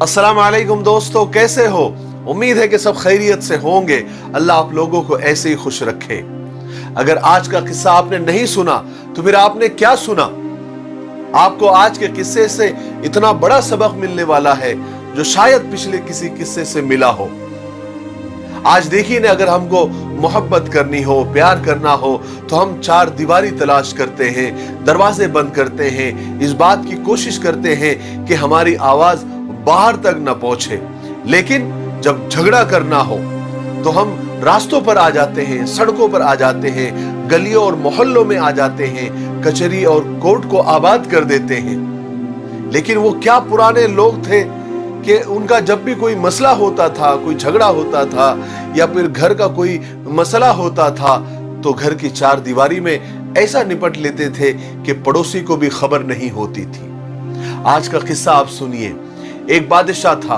अस्सलाम वालेकुम दोस्तों, कैसे हो? उम्मीद है कि सब खैरियत से होंगे। अल्लाह आप लोगों को ऐसे ही खुश रखे। अगर आज का किस्सा आपने नहीं सुना तो फिर आपने क्या सुना? आपको आज के किस्से से इतना बड़ा सबक मिलने वाला है जो शायद पिछले किसी किस्से से मिला हो। आज देखिए ना, अगर हमको मोहब्बत करनी हो, प्यार करना हो, तो हम चार दीवारी तलाश करते हैं, दरवाजे बंद करते हैं, इस बात की कोशिश करते हैं कि हमारी आवाज बाहर तक न पहुंचे। लेकिन जब झगड़ा करना हो तो हम रास्तों पर आ जाते हैं, सड़कों पर आ जाते हैं, गलियों और मोहल्लों में आ जाते हैं, कचहरी और कोर्ट को आबाद कर देते हैं। लेकिन वो क्या पुराने लोग थे कि उनका जब भी कोई मसला होता था, कोई झगड़ा होता था या फिर घर का कोई मसला होता था तो घर की चार दीवारी में ऐसा निपट लेते थे कि पड़ोसी को भी खबर नहीं होती थी। आज का किस्सा आप सुनिए। एक बादशाह था,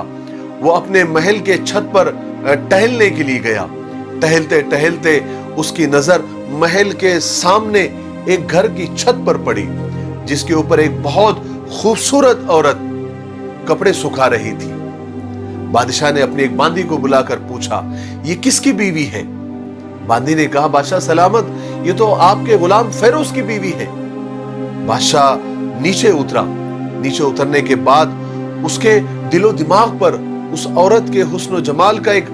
वो अपने महल के छत पर टहलने के लिए गया। टहलते टहलते उसकी नजर महल के सामने एक घर की छत पर पड़ी, जिसके ऊपर एक बहुत खूबसूरत औरत कपड़े सुखा रही थी। बादशाह ने अपनी एक बांदी को बुलाकर पूछा, ये किसकी बीवी है? बांदी ने कहा, बादशाह सलामत, ये तो आपके गुलाम फेरोज की बीवी है। बादशाह नीचे उतरा। नीचे उतरने के बाद उसके दिलो दिमाग पर उस औरत के हुस्न जमाल का एक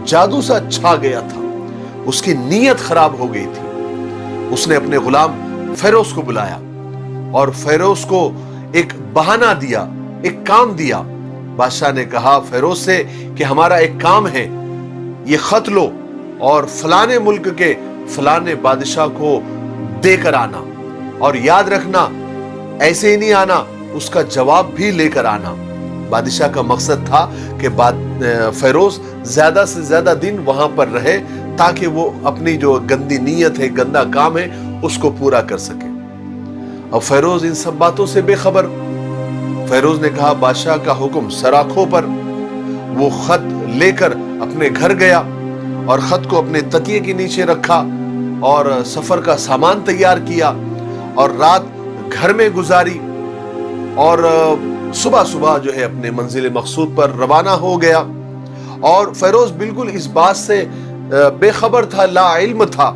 जादू सा छा गया था। उसकी नीयत खराब हो गई थी। उसने अपने गुलाम फेरोज को बुलाया और फेरोज को एक बहाना दिया, एक काम दिया। बादशाह ने कहा फेरोज से कि हमारा एक काम है, ये खत लो और फलाने मुल्क के फलाने बादशाह को देकर आना, और याद रखना ऐसे ही नहीं आना, उसका जवाब भी लेकर आना। बादशाह का मकसद था कि फेरोज ज्यादा से ज्यादा दिन वहां पर रहे ताकि वो अपनी जो गंदी नीयत है, गंदा काम है, उसको पूरा कर सके। अब फेरोज इन सब बातों से बेखबर। फेरोज ने कहा, बादशाह का हुक्म सराखों पर। वो खत लेकर अपने घर गया और खत को अपने तकिए के नीचे रखा और सफर का सामान तैयार किया और रात घर में गुजारी और सुबह सुबह जो है अपने मंजिल मकसूद पर रवाना हो गया। और फेरोज बिल्कुल इस बात से बेखबर था, ला इल्म था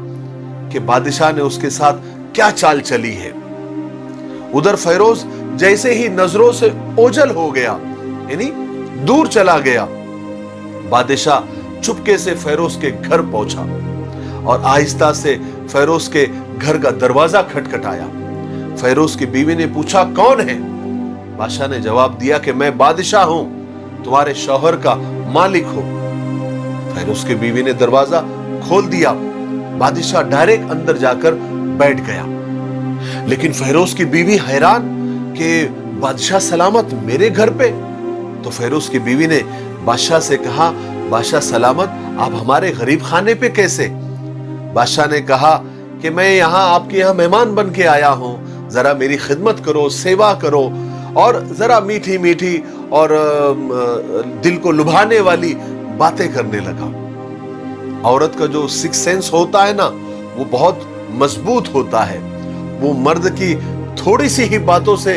कि बादशाह ने उसके साथ क्या चाल चली है। उधर फेरोज जैसे ही नजरों से ओझल हो गया, यानी दूर चला गया, बादशाह चुपके से फेरोज के घर पहुंचा और आहिस्ता से फेरोज के घर का दरवाजा खटखटाया। फेरोज की बीवी ने पूछा, कौन है? बादशाह ने जवाब दिया कि मैं बादशाह हूं, तुम्हारे शौहर का मालिक हूं। फेरोज की बीवी ने दरवाजा खोल दिया। बादशाह डायरेक्ट अंदर जाकर बैठ गया। लेकिन फेरोज की बीवी हैरान कि बादशाह सलामत मेरे घर पे। तो फेरोज की बीवी ने बादशाह से कहा, बादशाह सलामत, आप हमारे गरीब खाने पे कैसे? बादशाह ने कहा कि मैं आपके यहाँ मेहमान बन के आया हूं, जरा मेरी खिदमत करो, सेवा करो, और जरा मीठी मीठी और दिल को लुभाने वाली बातें करने लगा। औरत का जो सिक्स सेंस होता है ना, वो बहुत मजबूत होता है। वो मर्द की थोड़ी सी ही बातों से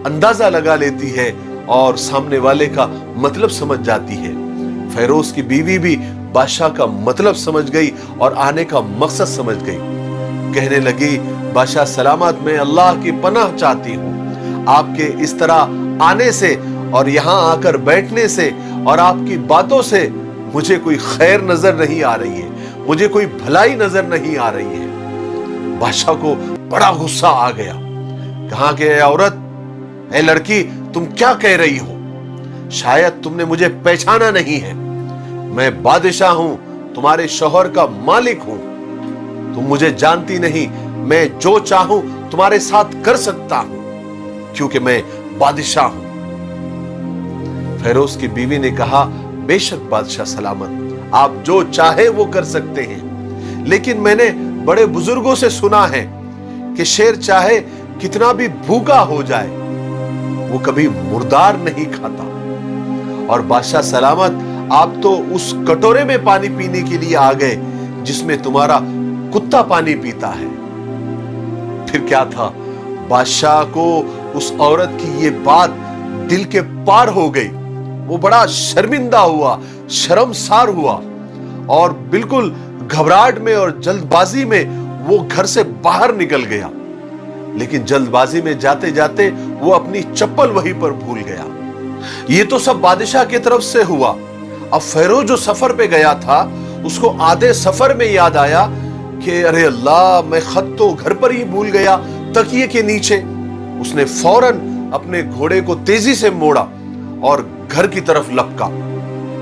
अंदाजा लगा लेती है और सामने वाले का मतलब समझ जाती है। फेरोज की बीवी भी बादशाह का मतलब समझ गई और आने का मकसद समझ गई। कहने लगी, बादशाह सलामत, मैं अल्लाह की पनाह चाहती हूँ। आपके इस तरह आने से और यहाँ आकर बैठने से और आपकी बातों से मुझे कोई खैर नजर नहीं आ रही है, मुझे कोई भलाई नजर नहीं आ रही है। बादशाह को बड़ा गुस्सा आ गया। कहा कि औरत, ए लड़की, तुम क्या कह रही हो? शायद तुमने मुझे पहचाना नहीं है। मैं बादशाह हूं, तुम्हारे शौहर का मालिक हूं। तुम मुझे जानती नहीं। मैं जो चाहूं तुम्हारे साथ कर सकता हूं क्योंकि मैं बादशाह हूं। फेरोज की बीवी ने कहा, बेशक बादशाह सलामत, आप जो चाहे वो कर सकते हैं, लेकिन मैंने बड़े बुजुर्गों से सुना है कि शेर चाहे कितना भी भूखा हो जाए, वो कभी मुर्दार नहीं खाता। और बादशाह सलामत, आप तो उस कटोरे में पानी पीने के लिए आ गए जिसमें तुम्हारा कुत्ता पानी पीता है। फिर क्या था, बादशाह को उस औरत की ये बात दिल के पार हो गई वो बड़ा शर्मिंदा हुआ, शर्मसार हुआ और बिल्कुल घबराहट में और जल्दबाजी में वो घर से बाहर निकल गया। लेकिन जल्दबाजी में जाते जाते वो अपनी चप्पल वहीं पर भूल गया। ये तो सब बादशाह की तरफ से हुआ। अब फेरोज जो सफर पे गया था, उसको आधे सफर में याद आया कि अरे अल्लाह, मैं खत तो घर पर ही भूल गया, तकिए के नीचे। उसने फौरन अपने घोड़े को तेजी से मोड़ा और घर की तरफ लपका।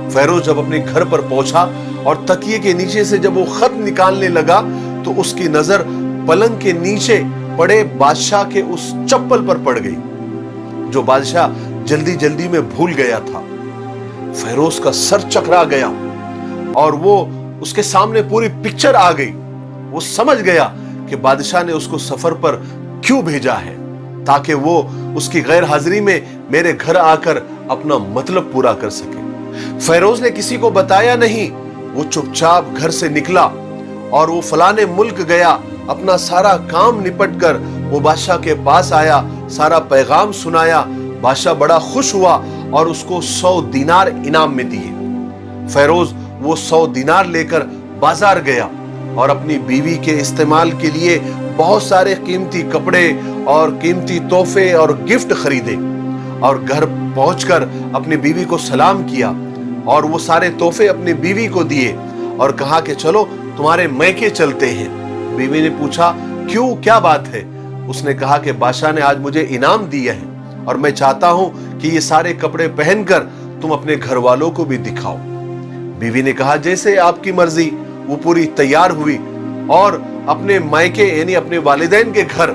फेरोज जब अपने घर पर पहुंचा और तकिए के नीचे से जब वो खत निकालने लगा तो उसकी नजर पलंग के नीचे पड़े बादशाह के उस चप्पल पर पड़ गई जो बादशाह जल्दी जल्दी में भूल गया था। फेरोज का सर चकरा गया और वो उसके सामने पूरी पिक्चर आ गई। वो समझ गया कि बादशाह ने उसको सफर पर क्यों भेजा है, ताकि वो उसकी गैर हाजिरी में मेरे घर आकर अपना मतलब पूरा कर सके। फेरोज ने किसी को बताया नहीं। वो चुपचाप घर से निकला और वो फलाने मुल्क गया। अपना सारा काम निपट कर वो बादशाह के पास आया, सारा पैगाम सुनाया। बादशाह बड़ा खुश हुआ और उसको 100 दीनार इनाम में दिए। फेरोज वो 100 दीनार लेकर बाजार गया और अपनी बीवी के इस्तेमाल के लिए बहुत सारे कीमती कपड़े और कीमती तोहफे और गिफ्ट खरीदे और घर पहुंचकर अपनी बीवी को सलाम किया और वो सारे तोहफे अपनी बीवी को दिए और कहा कि चलो तुम्हारे मैके चलते हैं। बीवी ने पूछा, क्यों, क्या बात है? उसने कहा कि बादशाह ने आज मुझे इनाम दिया है और मैं चाहता हूं कि ये सारे कपड़े पहनकर तुम अपने घर वालों को भी दिखाओ। बीवी ने कहा, जैसे आपकी मर्जी। वो पूरी तैयार हुई और अपने मायके यानी अपने वालिदैन के घर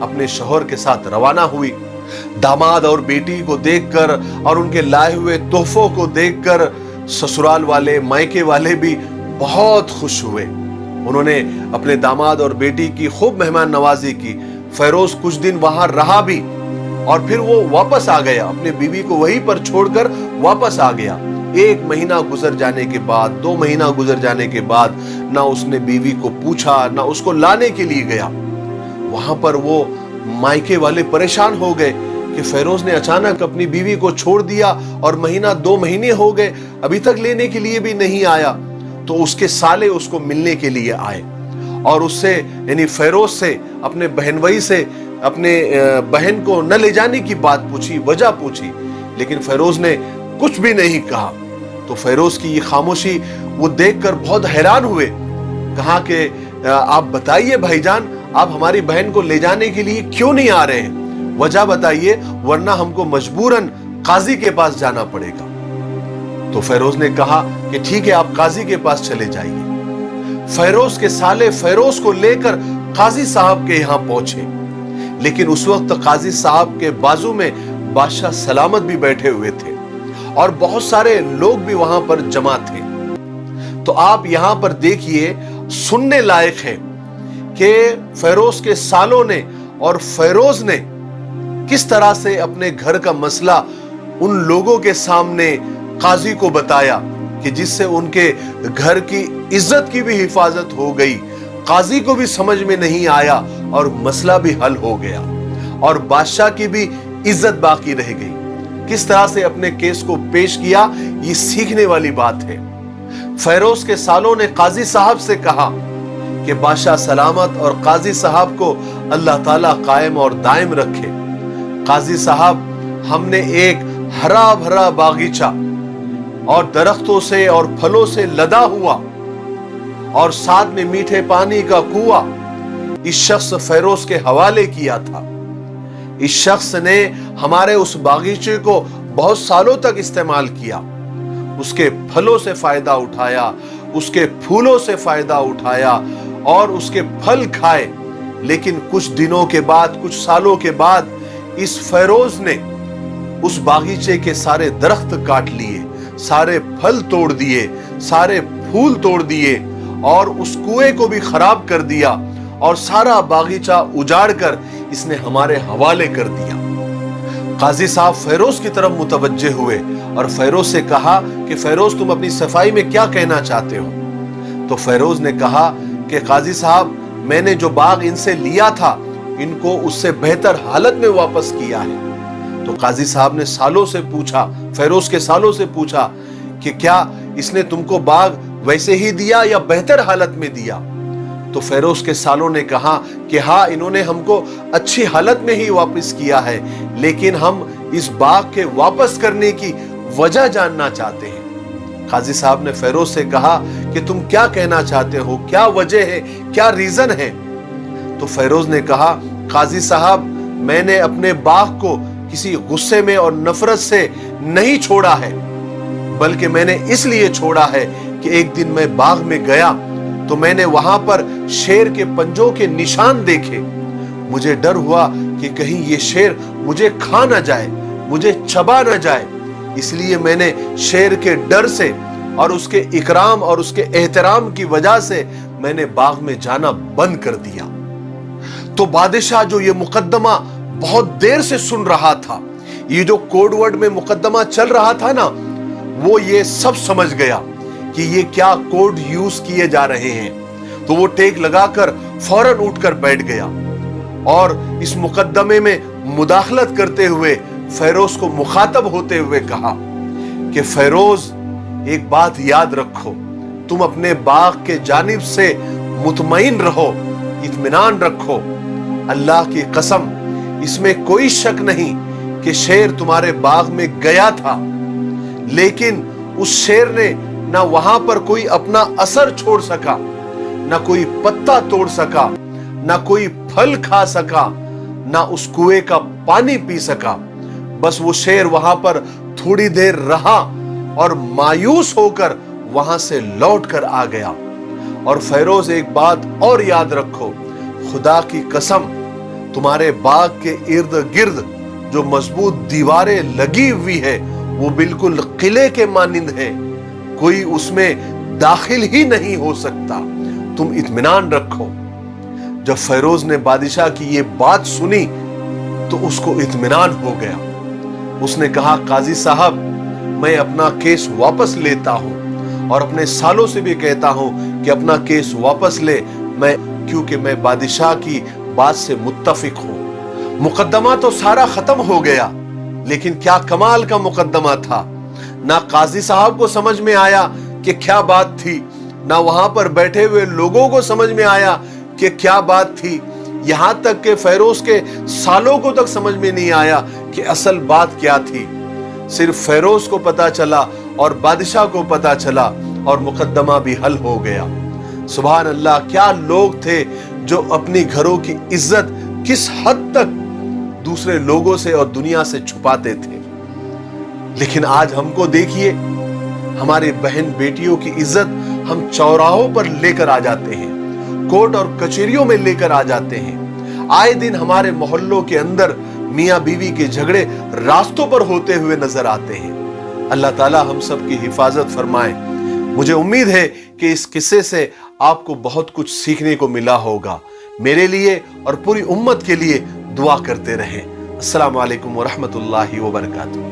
अपने शौहर के साथ रवाना हुई। दामाद और बेटी को देखकर और उनके लाए हुए तोहफों को देखकर ससुराल वाले, मायके वाले भी बहुत खुश हुए। उन्होंने अपने दामाद और बेटी की खूब मेहमान नवाजी की। फेरोज कुछ दिन वहां रहा भी और फिर वो वापस आ गया, अपनी बीवी को वहीं पर छोड़कर वापस आ गया। 1 महीना गुजर जाने के बाद, 2 महीना गुजर जाने के बाद ना उसने बीवी को पूछा, ना उसको लाने के लिए गया। वहां पर वो मायके वाले परेशान हो गए कि फेरोज ने अचानक अपनी बीवी को छोड़ दिया और महीना 2 महीने हो गए, अभी तक लेने के लिए भी नहीं आया। तो उसके साले उसको मिलने के लिए आए और उससे यानी फेरोज से, अपने बहनवई से, अपने बहन को न ले जाने की बात पूछी, वजह पूछी, लेकिन फेरोज ने कुछ भी नहीं कहा। तो फेरोज की ये खामोशी वो देखकर बहुत हैरान हुए। कहा कि आप बताइए भाईजान, आप हमारी बहन को ले जाने के लिए क्यों नहीं आ रहे हैं? वजह बताइए, वरना हमको मजबूरन काजी के पास जाना पड़ेगा। तो फेरोज ने कहा कि ठीक है, आप काजी के पास चले जाइए। फेरोज के साले फेरोज को लेकर काजी साहब के यहां पहुंचे, लेकिन उस वक्त काजी साहब के बाजू में बादशाह सलामत भी बैठे हुए थे और बहुत सारे लोग भी वहां पर जमा थे। तो आप यहां पर देखिए, सुनने लायक है कि फेरोज के सालों ने और फेरोज ने किस तरह से अपने घर का मसला उन लोगों के सामने काजी को बताया कि जिससे उनके घर की इज्जत की भी हिफाजत हो गई। काजी को भी समझ में नहीं आया और मसला भी हल हो गया और बादशाह की भी इज्जत बाकी रह गई। किस तरह से अपने केस को पेश किया, ये सीखने वाली बात है। फेरोज के सालों ने काजी साहब से कहा कि बादशाह सलामत और काजी साहब को अल्लाह ताला कायम और दायम रखे। काजी साहब, हमने एक हरा भरा बागीचा और दरख्तों से और फलों से लदा हुआ और साथ में मीठे पानी का कुआं इस शख्स फेरोज के हवाले किया था। इस शख्स ने हमारे उस बागीचे को बहुत सालों तक इस्तेमाल किया, उसके फलों से फायदा उठाया, उसके फूलों से फायदा उठाया और उसके फल खाए। लेकिन कुछ दिनों के बाद, कुछ सालों के बाद इस फेरोज ने उस बागीचे के सारे दरख्त काट लिए, सारे फल तोड़ दिए, सारे फूल तोड़ दिए और उस कुएं को भी खराब कर दिया और सारा बागीचा उजाड़ कर इसने हमारे हवाले कर दिया। काजी साहब फेरोज की तरफ मुतवज्जे हुए और फेरोज से कहा कि फेरोज, तुम अपनी सफाई में क्या कहना चाहते हो? तो फेरोज ने कहा कि काजी साहब, मैंने जो बाग इनसे लिया था, इनको उससे बेहतर हालत में वापस किया है। तो काजी साहब ने सालों से पूछा, फेरोज के सालों से पूछा कि क्या इसने तुमको बाग वैसे ही दिया या बेहतर हालत में दिया? तो फेरोज के सालों ने कहा कि हाँ, इन्होंने हमको अच्छी हालत में ही वापस किया है, लेकिन हम इस बाग के वापस करने की वजह जानना चाहते हैं। काजी साहब ने फेरोज से कहा कि तुम क्या कहना चाहते हो, क्या वजह है, क्या रीजन है? तो फेरोज ने कहा, काजी साहब, मैंने अपने बाग को किसी गुस्से में और नफरत से नहीं छोड़ा है, बल्कि मैंने इसलिए छोड़ा है कि एक दिन मैं बाग में गया तो मैंने वहां पर शेर के पंजों के निशान देखे। मुझे डर हुआ कि कहीं ये शेर मुझे खा ना जाए, मुझे चबा ना जाए, इसलिए मैंने शेर के डर से और उसके इकराम और उसके एहतराम की वजह से मैंने बाग में जाना बंद कर दिया। तो बादशाह जो ये मुकद्दमा बहुत देर से सुन रहा था, ये जो कोड वर्ड में मुकद्दमा चल रहा था ना, वो ये सब समझ गया कि ये क्या कोड यूज किए जा रहे हैं। तो वो टेक लगाकर फौरन उठकर बैठ गया और इस मुकद्दमे में मुदाखलत करते हुए फेरोज को मुखातब होते हुए कहा कि फेरोज, एक बात याद रखो, तुम अपने बाग के जानिब से मुतमईन रहो, इत्मीनान रखो। अल्लाह की कसम, इसमें कोई शक नहीं कि शेर तुम्हारे बाग में गया था, लेकिन उस शेर ने ना वहां पर कोई अपना असर छोड़ सका, ना कोई पत्ता तोड़ सका, ना कोई फल खा सका, ना उस कुएं का पानी पी सका। बस वो शेर वहां पर थोड़ी देर रहा और मायूस होकर वहां से लौट कर आ गया। और फेरोज, एक बात और याद रखो, खुदा की कसम, तुम्हारे बाग के इर्द गिर्द जो मजबूत दीवारें लगी हुई है वो बिल्कुल किले के मानिंद है, कोई उसमें दाखिल ही नहीं हो सकता, तुम इत्मीनान रखो। जब फेरोज ने बादशाह की ये बात सुनी तो उसको इत्मीनान हो गया। उसने कहा, काजी साहब, मैं अपना केस वापस लेता हूं और अपने सालों से भी कहता हूं कि अपना केस वापस ले, क्योंकि मैं बादशाह की बात से मुत्तफिक हूं। मुकद्दमा तो सारा खत्म हो गया, लेकिन क्या कमाल का मुकद्दमा था। ना काजी साहब को समझ में आया कि क्या बात थी, ना वहां पर बैठे हुए लोगों को समझ में आया कि क्या बात थी, यहां तक कि फेरोज के सालों को तक समझ में नहीं आया कि असल बात क्या थी। सिर्फ फेरोज को पता चला और बादशाह को पता चला और मुकद्दमा भी हल हो गया। सुभान अल्लाह, क्या लोग थे जो अपनी घरों की इज्जत किस हद तक दूसरे लोगों से और दुनिया से छुपाते थे। लेकिन आज हमको देखिए, हमारे बहन बेटियों की इज्जत हम चौराहों पर लेकर आ जाते हैं, कोर्ट और कचहरियों में लेकर आ जाते हैं। आए दिन हमारे मोहल्लों के अंदर मियां बीवी के झगड़े रास्तों पर होते हुए नजर आते हैं। अल्लाह ताला हम सब की हिफाजत फरमाए। मुझे उम्मीद है कि इस किस्से से आपको बहुत कुछ सीखने को मिला होगा। मेरे लिए और पूरी उम्मत के लिए दुआ करते रहें। अस्सलाम वालेकुम व रहमतुल्लाहि व बरकातुहू।